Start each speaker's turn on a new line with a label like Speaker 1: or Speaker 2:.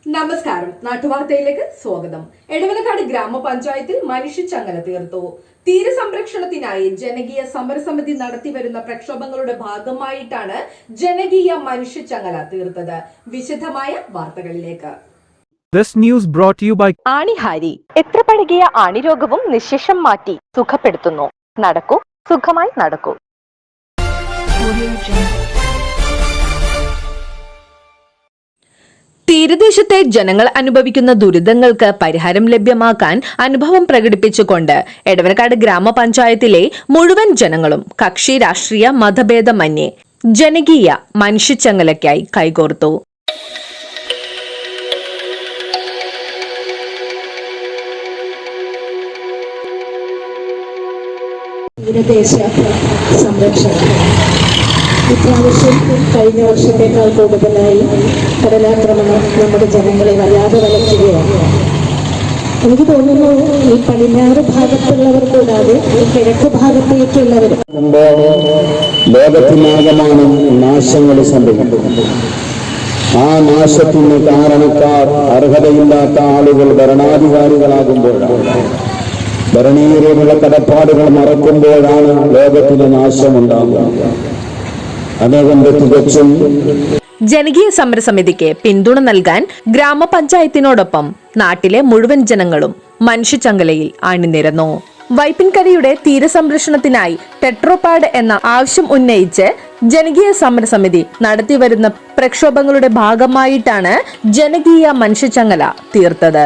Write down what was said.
Speaker 1: നമസ്കാരം. നാട്ടുവാർത്തയിലേക്ക് സ്വാഗതം. എടവനക്കാട് ഗ്രാമപഞ്ചായത്തിൽ മനുഷ്യച്ചങ്ങല തീർത്തു. തീരസംരക്ഷണത്തിനായി ജനകീയ സമരസമിതി നടത്തിവരുന്ന പ്രക്ഷോഭങ്ങളുടെ ഭാഗമായിട്ടാണ് ജനകീയ മനുഷ്യച്ചങ്ങല തീർത്തത്. വിശദമായ വാർത്തകളിലേക്ക്.
Speaker 2: ആണിഹാരി എത്ര പഴകിയ ആണിരോഗവും നിശേഷം മാറ്റി സുഖപ്പെടുത്തുന്നു. നടക്കൂ, സുഖമായി നടക്കൂ.
Speaker 3: തീരദേശത്തെ ജനങ്ങൾ അനുഭവിക്കുന്ന ദുരിതങ്ങൾക്ക് പരിഹാരം ലഭ്യമാക്കാൻ അനുഭവം പ്രകടിപ്പിച്ചുകൊണ്ട് എടവനക്കാട് ഗ്രാമപഞ്ചായത്തിലെ മുഴുവൻ ജനങ്ങളും കക്ഷി രാഷ്ട്രീയ മതഭേദമന്യേ ജനകീയ മനുഷ്യച്ചങ്ങലയ്ക്കായി കൈകോർത്തു.
Speaker 4: തീരദേശ സംരക്ഷണം ഇപ്രാവശ്യം കഴിഞ്ഞ വർഷത്തേക്കാൾ കൂടുതലായി കടലാക്രമണം നമ്മുടെ ജനങ്ങളെ വല്ലാതെ വലയ്ക്കുകയാണ്. എനിക്ക് തോന്നുന്നു ഈ പടിഞ്ഞാറ് ഭാഗത്തുള്ളവർ കൂടാതെ ഈ കിഴക്ക് ഭാഗത്തേക്കുള്ളവർ
Speaker 5: ലോകത്തിനാകമാനം നാശങ്ങൾ സംഭവിക്കുന്നു. ആ നാശത്തിന് കാരണക്കാർ അർഹതയില്ലാത്ത ആളുകൾ ഭരണാധികാരികളാകുമ്പോഴാണ്, ഭരണീയരോടുള്ള കടപ്പാടുകൾ മറക്കുമ്പോഴാണ് ലോകത്തിന് നാശമുണ്ടാകുക. അതുകൊണ്ട് തികച്ചും
Speaker 3: ജനകീയ സമരസമിതിക്ക് പിന്തുണ നൽകാൻ ഗ്രാമപഞ്ചായത്തിനോടൊപ്പം നാട്ടിലെ മുഴുവൻ ജനങ്ങളും മനുഷ്യച്ചങ്ങലയിൽ അണിനിരന്നു. വൈപ്പിൻകരയുടെ തീരസംരക്ഷണത്തിനായി ടെട്രോപാഡ് എന്ന ആവശ്യം ഉന്നയിച്ച് ജനകീയ സമരസമിതി നടത്തിവരുന്ന പ്രക്ഷോഭങ്ങളുടെ ഭാഗമായിട്ടാണ് ജനകീയ മനുഷ്യച്ചങ്ങല തീർത്തത്.